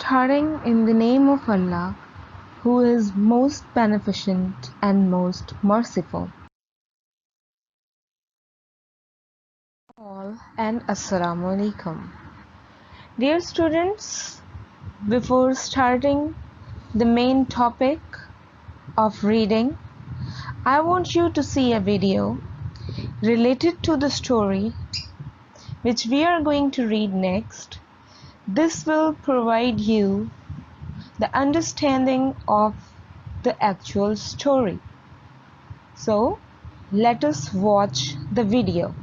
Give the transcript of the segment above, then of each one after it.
Starting in the name of Allah, who is most beneficent and most merciful. All and Assalamu alaikum. Dear students, before starting the main topic of reading, I want you to see a video related to the story which we are going to read next. This will provide you the understanding of the actual story. So, let us watch the video.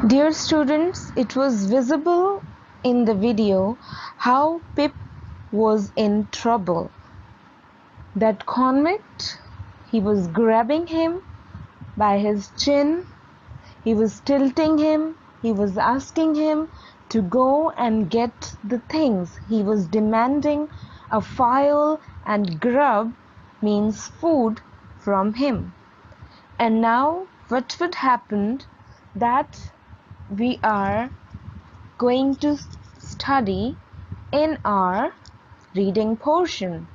Dear students, it was visible in the video how Pip was in trouble. That convict, he was grabbing him by his chin, he was tilting him, he was asking him to go and get the things. He was demanding a file and grub means food from him. And now what would happen that we are going to study in our reading portion.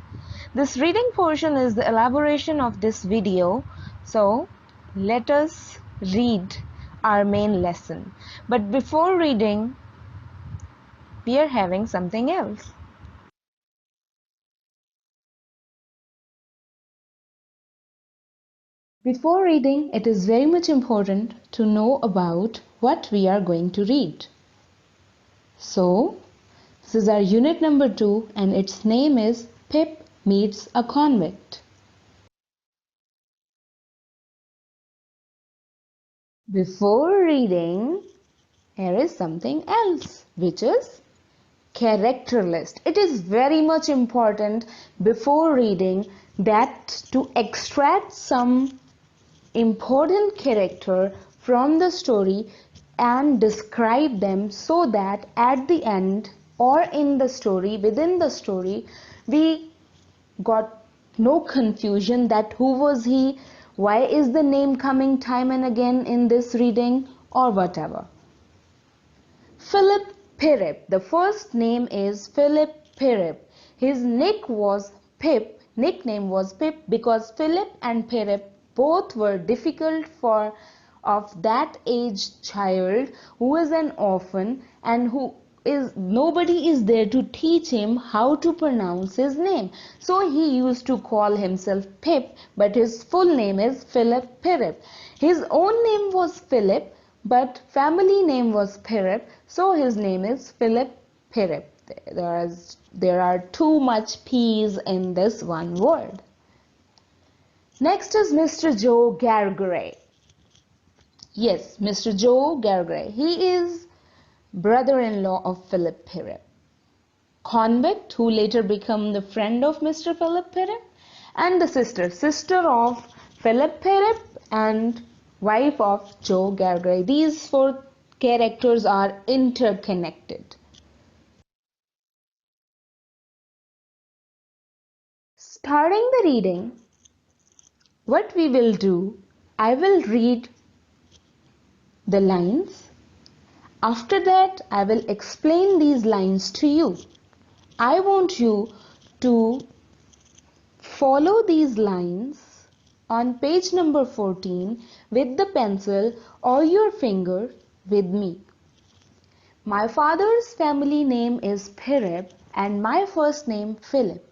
This reading portion is the elaboration of this video, so let us read our main lesson. But before reading, we are having something else. Before reading, it is very much important to know about what we are going to read. So, this is our unit number 2 and its name is Pip Meets a Convict. Before reading, here is something else, which is character list. It is very much important before reading that to extract some important character from the story and describe them so that at the end or in the story, within the story, we got no confusion that who was he, why is the name coming time and again in this reading or whatever. Philip Pirrip. The first name is Philip Pirrip. His nickname was Pip because Philip and Pirrip both were difficult for of that age child who is an orphan and who is nobody is there to teach him how to pronounce his name. So he used to call himself Pip, but his full name is Philip Pirrip. His own name was Philip, but family name was Pirrip, so his name is Philip Pirrip. There are too much P's in this one word. Next is Mr. Joe Gargray. Yes, Mr. Joe Gargray. He is brother-in-law of Philip Pirrip. Convict who later became the friend of Mr. Philip Pirrip, and the sister of Philip Pirrip and wife of Joe Gargray. These four characters are interconnected. Starting the reading, what we will do, I will read the lines. After that, I will explain these lines to you. I want you to follow these lines on page number 14 with the pencil or your finger with me. My father's family name is Pirrip and my first name Philip.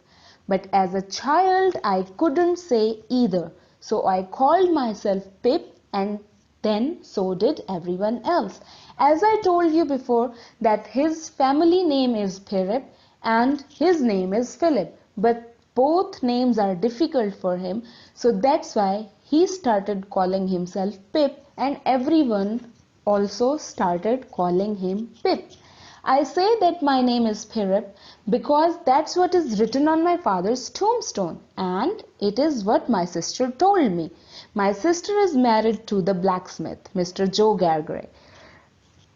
But as a child I couldn't say either. So I called myself Pip and then so did everyone else. As I told you before that his family name is Pirrip and his name is Philip. But both names are difficult for him, so that's why he started calling himself Pip and everyone also started calling him Pip. I say that my name is Pirrip because that's what is written on my father's tombstone and it is what my sister told me. My sister is married to the blacksmith, Mr. Joe Gargray.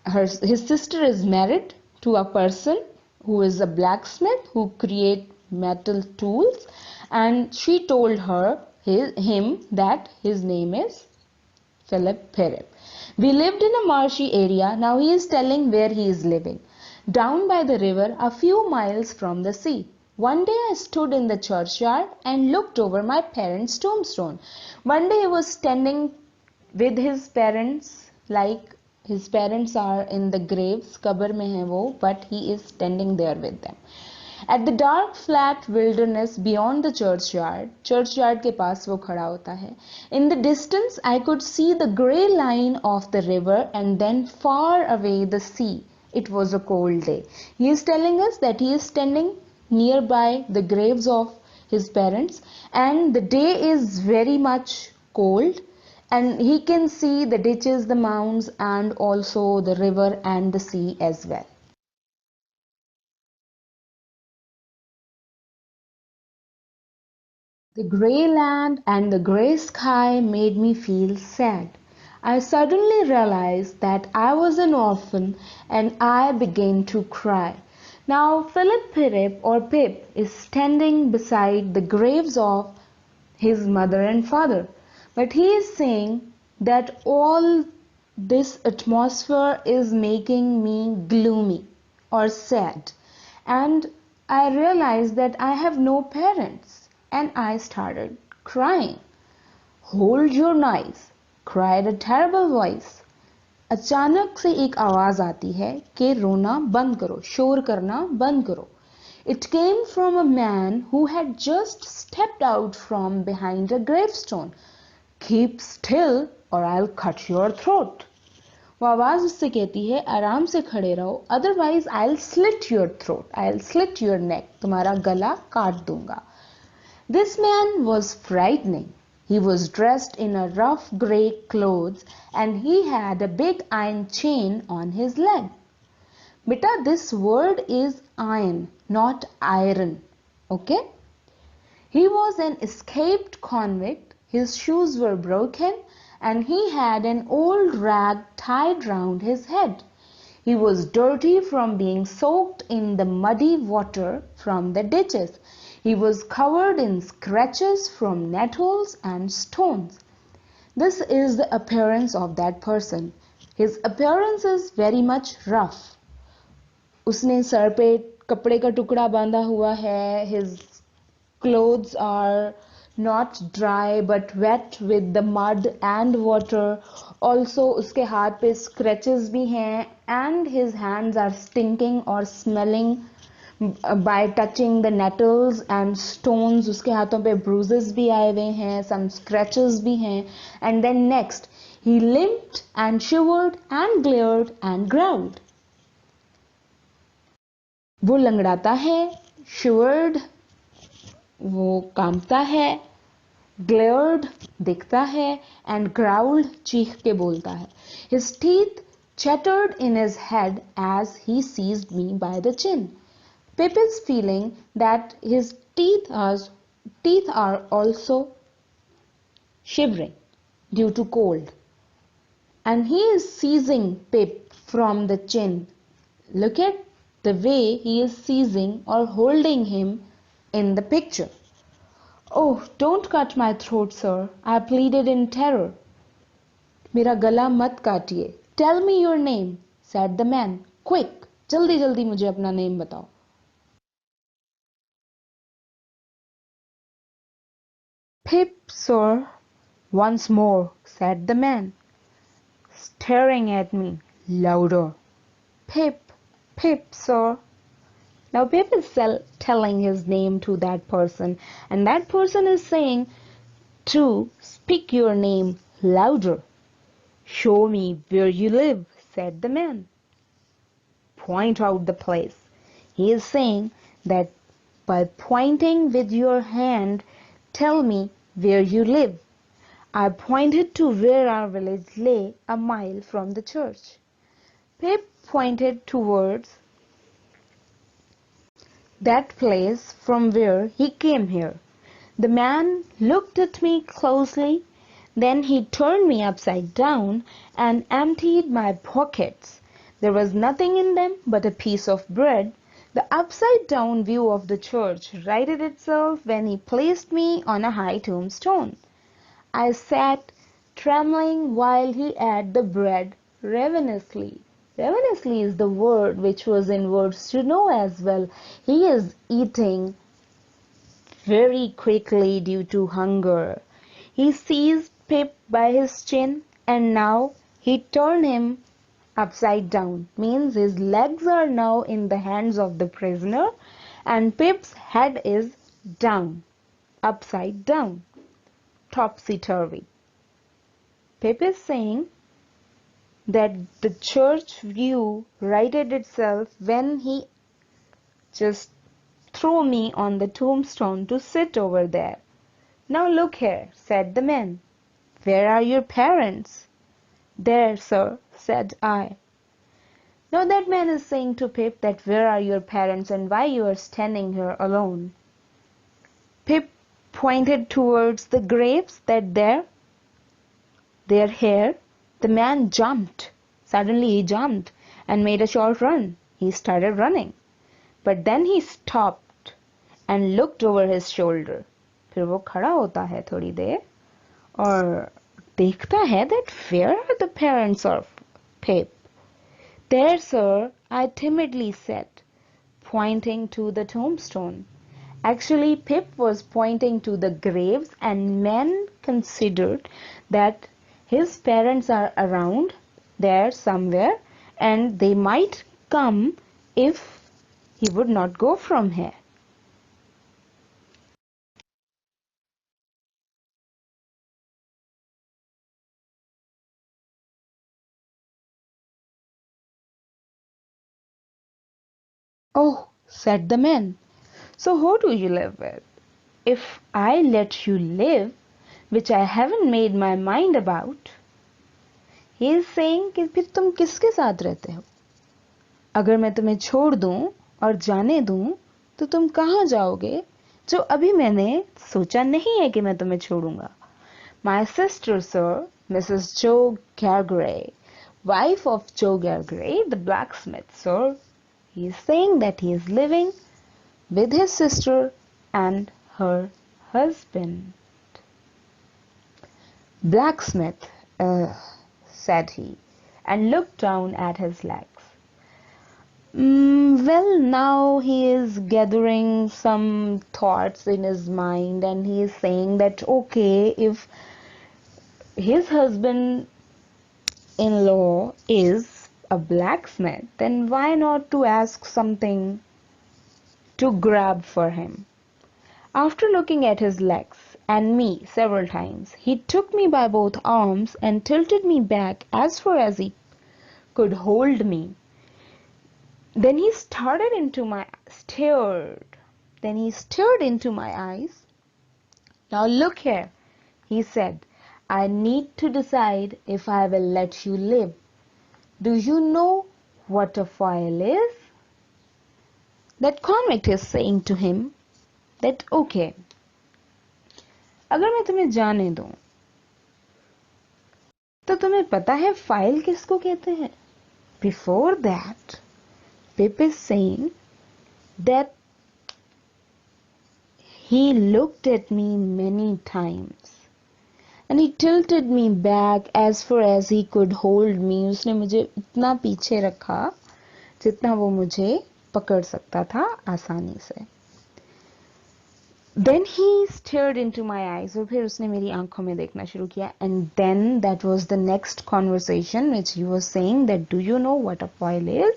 His sister is married to a person who is a blacksmith who create metal tools, and she told her him that his name is Philip Pirrip. We lived in a marshy area. Now he is telling where he is living. Down by the river, a few miles from the sea. One day I stood in the churchyard and looked over my parents' tombstone. One day he was standing with his parents, like his parents are in the graves, kabar mein hai wo, but he is standing there with them. At the dark flat wilderness beyond the churchyard के पास वो खड़ा होता है. In the distance I could see the grey line of the river and then far away the sea. It was a cold day. He is telling us that he is standing nearby the graves of his parents and the day is very much cold and he can see the ditches, the mounds and also the river and the sea as well. The grey land and the grey sky made me feel sad. I suddenly realized that I was an orphan and I began to cry. Now Philip Pirrip or Pip is standing beside the graves of his mother and father. But he is saying that all this atmosphere is making me gloomy or sad. And I realized that I have no parents. And I started crying. Hold your knives, cried a terrible voice. अचानक से एक आवाज आती है कि रोना बंद करो, शोर करना बंद करो. It came from a man who had just stepped out from behind a gravestone. Keep still or I'll cut your throat. वो आवाज उससे कहती है आराम से खड़े रहो, otherwise I'll slit your throat, I'll slit your neck, तुम्हारा गला काट दूंगा. This man was frightening. He was dressed in a rough grey clothes and he had a big iron chain on his leg. Beta, this word is iron, not iron. Okay? He was an escaped convict. His shoes were broken and he had an old rag tied round his head. He was dirty from being soaked in the muddy water from the ditches. He was covered in scratches from nettles and stones. This is the appearance of that person. His appearance is very much rough. उसने sir पे कपड़े का टुकड़ा बांधा हुआ है. His clothes are not dry but wet with the mud and water. Also उसके हाथ पे scratches भी हैं and his hands are stinking or smelling by touching the nettles and stones. उसके हाथों पे bruises भी आए हुए हैं, some scratches भी हैं. And then next he limped and shivered and glared and growled. वो लंगड़ाता है, shivered वो कांपता है, glared दिखता है and growled चीख के बोलता है. His teeth chattered in his head as he seized me by the chin. Pip is feeling that his teeth are also shivering due to cold. And he is seizing Pip from the chin. Look at the way he is seizing or holding him in the picture. Oh, don't cut my throat, sir, I pleaded in terror. मेरा गला मत काटिए. Tell me your name, said the man. Quick, जल्दी जल्दी मुझे अपना name बताओ. Pip, sir, once more, said the man, staring at me louder. Pip, Pip, sir. Now Pip is telling his name to that person and that person is saying to speak your name louder. Show me where you live, said the man. Point out the place. He is saying that by pointing with your hand, tell me where you live. I pointed to where our village lay a mile from the church. Pip pointed towards that place from where he came here. The man looked at me closely, then he turned me upside down and emptied my pockets. There was nothing in them but a piece of bread, The upside-down view of the church righted itself when he placed me on a high tombstone. I sat trembling while he ate the bread ravenously. Ravenously is the word which was in words to know as well. He is eating very quickly due to hunger. He seized Pip by his chin and now he turned him upside down. Means his legs are now in the hands of the prisoner and Pip's head is down, upside down, topsy-turvy. Pip is saying that the church view righted itself when he just threw me on the tombstone to sit over there. Now look here, said the man. Where are your parents? There, sir, said I. Now that man is saying to Pip that where are your parents and why you are standing here alone. Pip pointed towards the graves that they're here. The man jumped. Suddenly he jumped and made a short run. He started running. But then he stopped and looked over his shoulder. फिर वो खड़ा होता है थोड़ी देर और देखता है that where are the parents of Pip? There, sir, I timidly said, pointing to the tombstone. Actually, Pip was pointing to the graves and men considered that his parents are around there somewhere and they might come if he would not go from here. Oh, said the man, so who do you live with? If I let you live, which I haven't made my mind about, he is saying कि फिर तुम किसके साथ रहते हो? अगर मैं तुम्हें छोड़ दूं और जाने दूं तो तुम कहाँ जाओगे जो अभी मैंने सोचा नहीं है कि मैं तुम्हें छोड़ूंगा. My sister, sir, Mrs. Joe Gargray, wife of Joe Gargray, the blacksmith, sir. He is saying that he is living with his sister and her husband. Blacksmith, said he, and looked down at his legs. Well, now he is gathering some thoughts in his mind and he is saying that okay, if his husband-in-law is a blacksmith, then why not to ask something to grab for him? After looking at his legs and me several times, he took me by both arms and tilted me back as far as he could hold me. Then he stared into my eyes. Now look here, he said, I need to decide if I will let you live. Do you know what a foil is? That convict is saying to him that okay, अगर मैं तुम्हें जाने दूं तो तुम्हें पता है file किसको कहते हैं? Before that, Pip is saying that he looked at me many times and he tilted me back as far as he could hold me. उसने मुझे इतना पीछे रखा जितना वो मुझे पकड़ सकता था आसानी से. Then he stared into my eyes. और फिर उसने मेरी आंखों में देखना शुरू किया. And then that was the next conversation which he was saying that do you know what a foil is?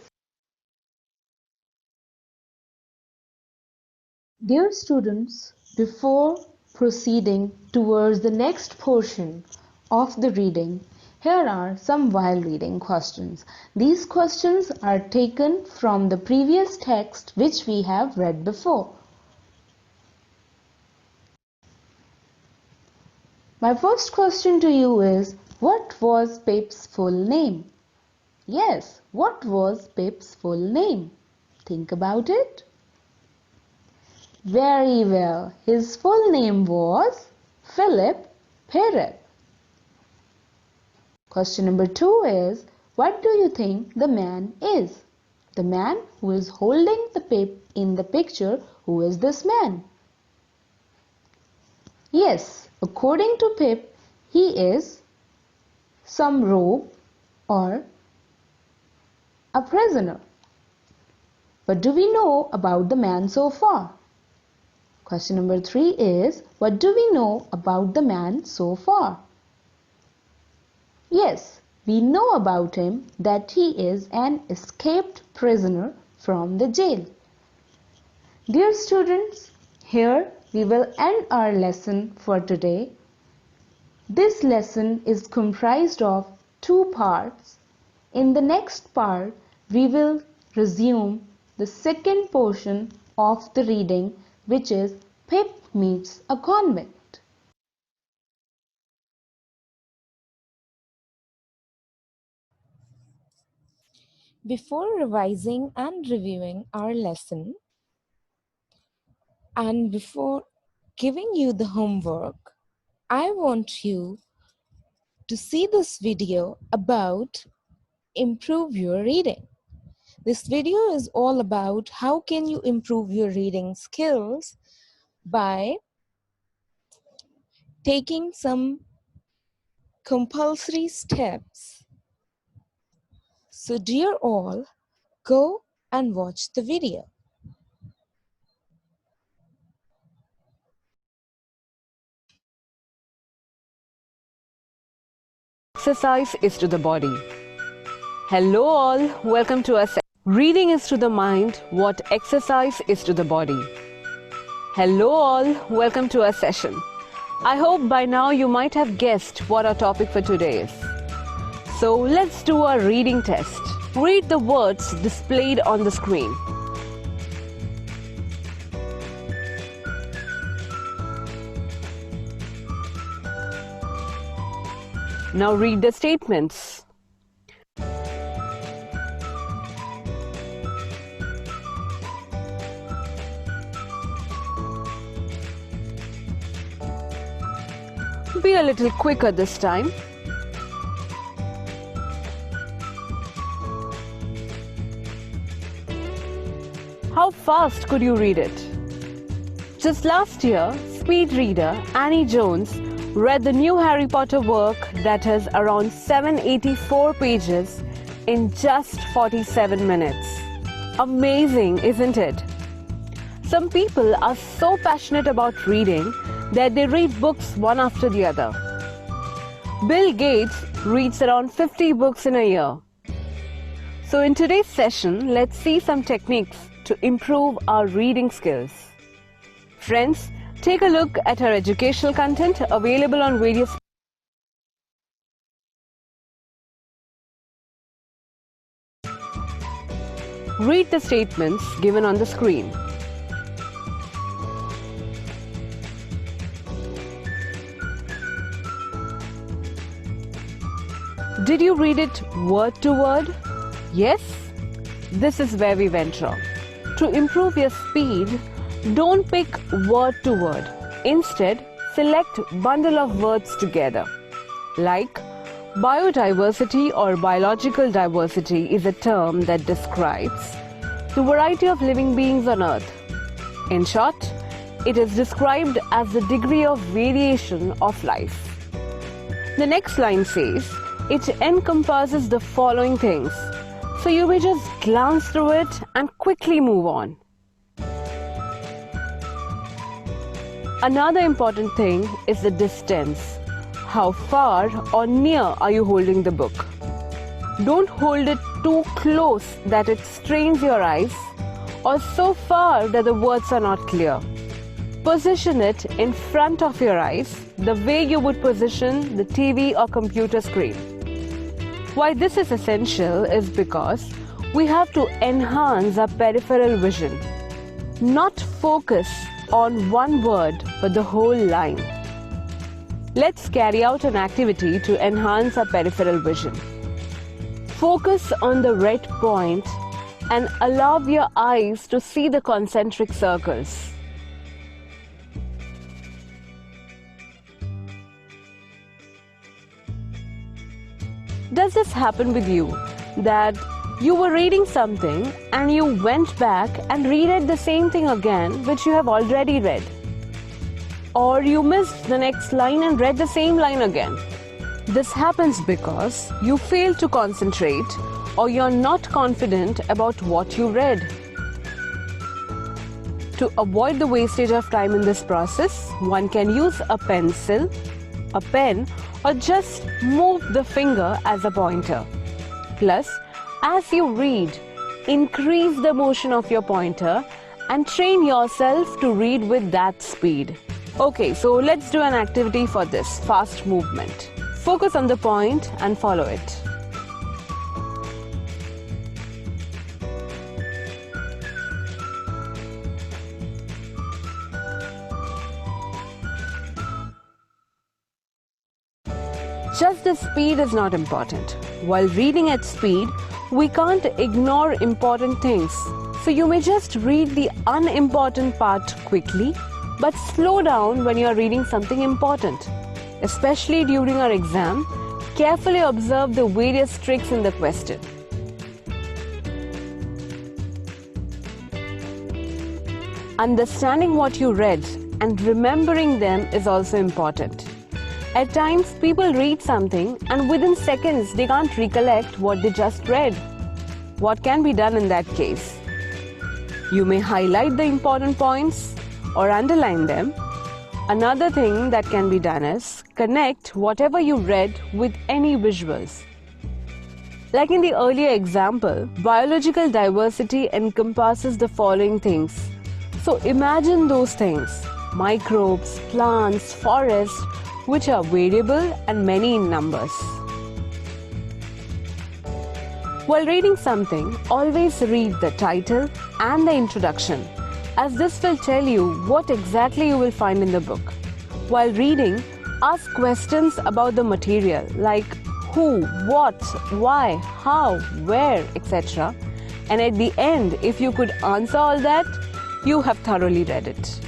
Dear students, before proceeding towards the next portion of the reading, here are some while reading questions. These questions are taken from the previous text which we have read before. My first question to you is, what was Pip's full name? Yes, what was Pip's full name? Think about it. Very well. His full name was Philip Perrett. Question number 2 is, what do you think the man is? The man who is holding the paper in the picture, who is this man? Yes, according to Pip, he is some rogue or a prisoner. What do we know about the man so far? Question number 3 is, what do we know about the man so far? Yes, we know about him that he is an escaped prisoner from the jail. Dear students, here we will end our lesson for today. This lesson is comprised of 2 parts. In the next part, we will resume the second portion of the reading, which is Pip Meets a Convict. Before revising and reviewing our lesson, and before giving you the homework, I want you to see this video about improve your reading. This video is all about how can you improve your reading skills by taking some compulsory steps. So dear all, go and watch the video. Exercise is to the body. Hello all, welcome to our session. Reading is to the mind what exercise is to the body. Hello all, welcome to our session. I hope by now you might have guessed what our topic for today is. So let's do our reading test. Read the words displayed on the screen. Now read the statements. Be a little quicker this time. How fast could you read it? Just last year, speed reader Annie Jones read the new Harry Potter work that has around 784 pages in just 47 minutes. Amazing, isn't it? Some people are so passionate about reading that they read books one after the other. Bill Gates reads around 50 books in a year. So in today's session, let's see some techniques to improve our reading skills. Friends, take a look at our educational content available on various. Read the statements given on the screen. Did you read it word to word? Yes? This is where we went wrong. To improve your speed, don't pick word to word. Instead, select bundle of words together. Like, biodiversity or biological diversity is a term that describes the variety of living beings on Earth. In short, it is described as the degree of variation of life. The next line says, it encompasses the following things. So you may just glance through it and quickly move on. Another important thing is the distance. How far or near are you holding the book? Don't hold it too close that it strains your eyes or so far that the words are not clear. Position it in front of your eyes the way you would position the TV or computer screen. Why this is essential is because we have to enhance our peripheral vision, not focus on one word but the whole line. Let's carry out an activity to enhance our peripheral vision. Focus on the red point and allow your eyes to see the concentric circles. Does this happen with you? That You were reading something and you went back and reread the same thing again, which you have already read. Or you missed the next line and read the same line again. This happens because you fail to concentrate or you're not confident about what you read. To avoid the wastage of time in this process, one can use a pencil, a pen, or just move the finger as a pointer. Plus, as you read, increase the motion of your pointer and train yourself to read with that speed. Okay, so let's do an activity for this fast movement. Focus on the point and follow it. Just the speed is not important. While reading at speed, we can't ignore important things. So you may just read the unimportant part quickly, but slow down when you are reading something important. Especially during our exam, carefully observe the various tricks in the question. Understanding what you read and remembering them is also important. At times, people read something and within seconds they can't recollect what they just read. What can be done in that case? You may highlight the important points or underline them. Another thing that can be done is connect whatever you read with any visuals. Like in the earlier example, biological diversity encompasses the following things. So imagine those things: microbes, plants, forests, which are variable and many in numbers. While reading something, always read the title and the introduction, as this will tell you what exactly you will find in the book. While reading, ask questions about the material like who, what, why, how, where, etc. And at the end, if you could answer all that, you have thoroughly read it.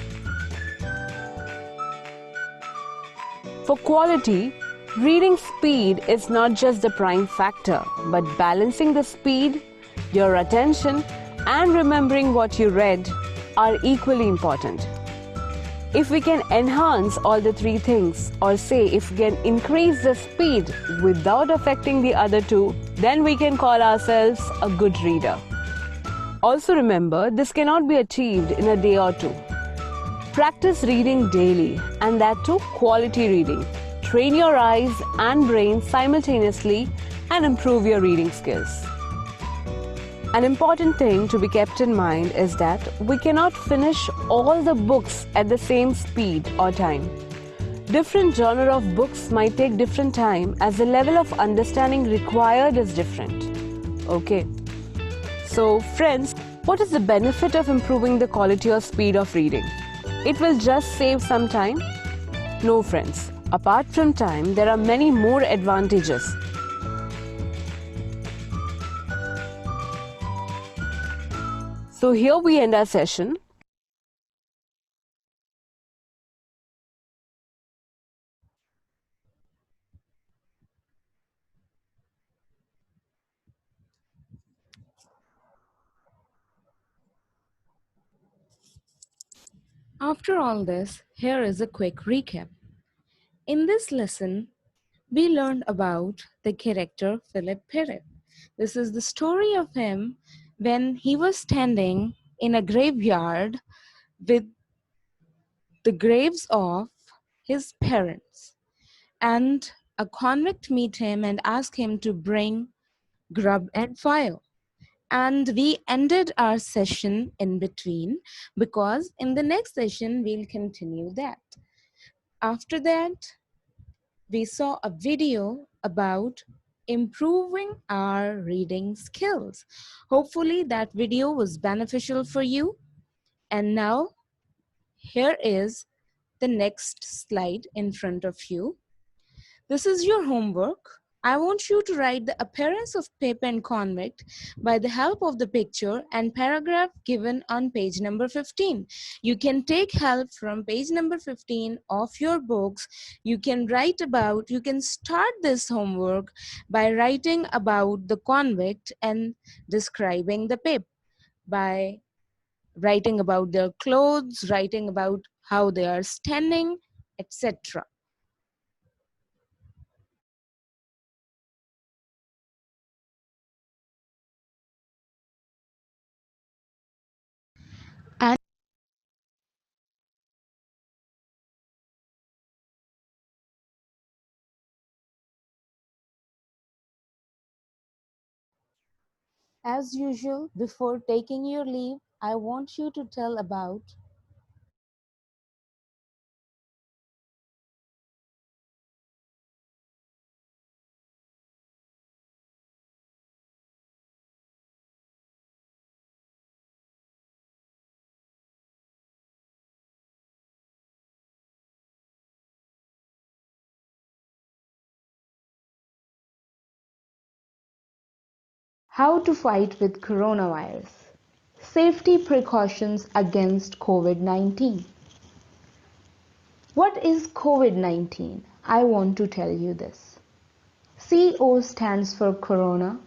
For quality, reading speed is not just the prime factor, but balancing the speed, your attention, and remembering what you read are equally important. If we can enhance all the three things, or say if we can increase the speed without affecting the other two, then we can call ourselves a good reader. Also remember, this cannot be achieved in a day or two. Practice reading daily, and that too quality reading. Train your eyes and brain simultaneously and improve your reading skills. An important thing to be kept in mind is that we cannot finish all the books at the same speed or time. Different genre of books might take different time as the level of understanding required is different. Okay. So friends, what is the benefit of improving the quality or speed of reading? It will just save some time? No friends. Apart from time, there are many more advantages. So here we end our session. After all this, here is a quick recap. In this lesson, we learned about the character Philip Perret. This is the story of him when he was standing in a graveyard with the graves of his parents. And a convict meet him and ask him to bring grub and fire. And we ended our session in between because in the next session we'll continue that. After that, we saw a video about improving our reading skills. Hopefully that video was beneficial for you. And now here is the next slide in front of you. This is your homework. I want you to write the appearance of Pip and Convict by the help of the picture and paragraph given on page number 15. You can take help from page number 15 of your books. You can start this homework by writing about the convict and describing the Pip, by writing about their clothes, writing about how they are standing, etc. And As usual, before taking your leave, I want you to tell about how to fight with coronavirus. Safety precautions against COVID-19. What is COVID-19? I want to tell you this. CO stands for corona,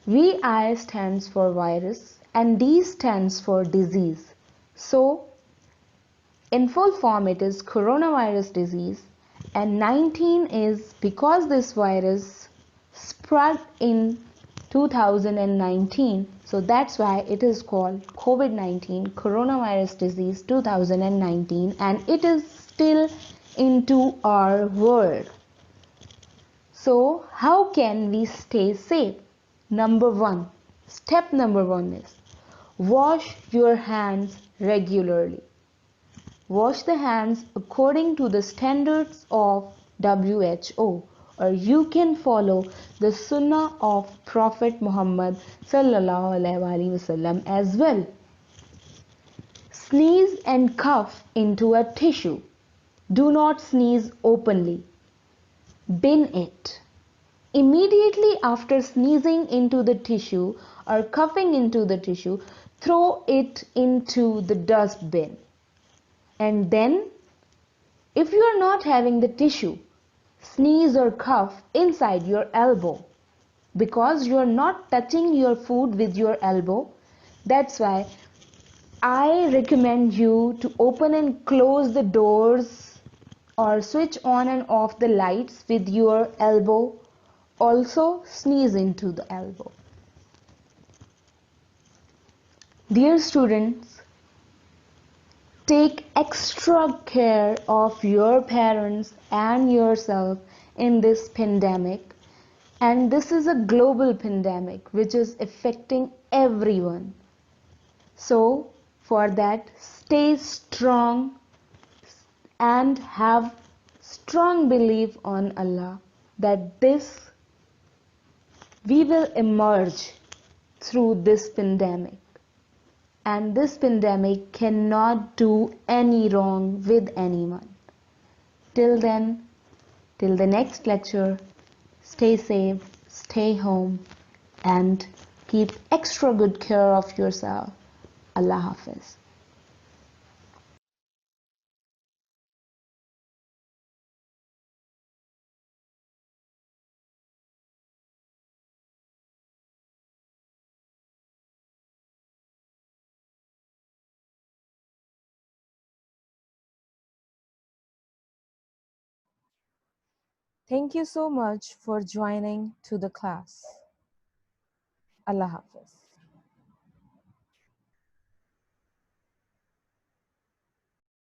VI stands for virus, and D stands for disease. So, in full form, it is coronavirus disease, and 19 is because this virus spread in 2019, so that's why it is called COVID-19, coronavirus disease 2019, and it is still into our world. So, how can we stay safe? Step number one is wash your hands regularly. Wash the hands according to the standards of WHO, or you can follow the Sunnah of Prophet Muhammad sallallahu alaihi wasallam as well. Sneeze and cough into a tissue. Do not sneeze openly. Bin it. Immediately after sneezing into the tissue or coughing into the tissue, throw it into the dustbin. And then, if you are not having the tissue, sneeze or cough inside your elbow because you are not touching your food with your elbow. That's why I recommend you to open and close the doors or switch on and off the lights with your elbow. Also, sneeze into the elbow. Dear students, take extra care of your parents and yourself in this pandemic. And this is a global pandemic which is affecting everyone. So, for that, stay strong and have strong belief on Allah that we will emerge through this pandemic. And this pandemic cannot do any wrong with anyone. Till then, till the next lecture, stay safe, stay home, and keep extra good care of yourself. Allah Hafiz. Thank you so much for joining to the class. Allah Hafiz.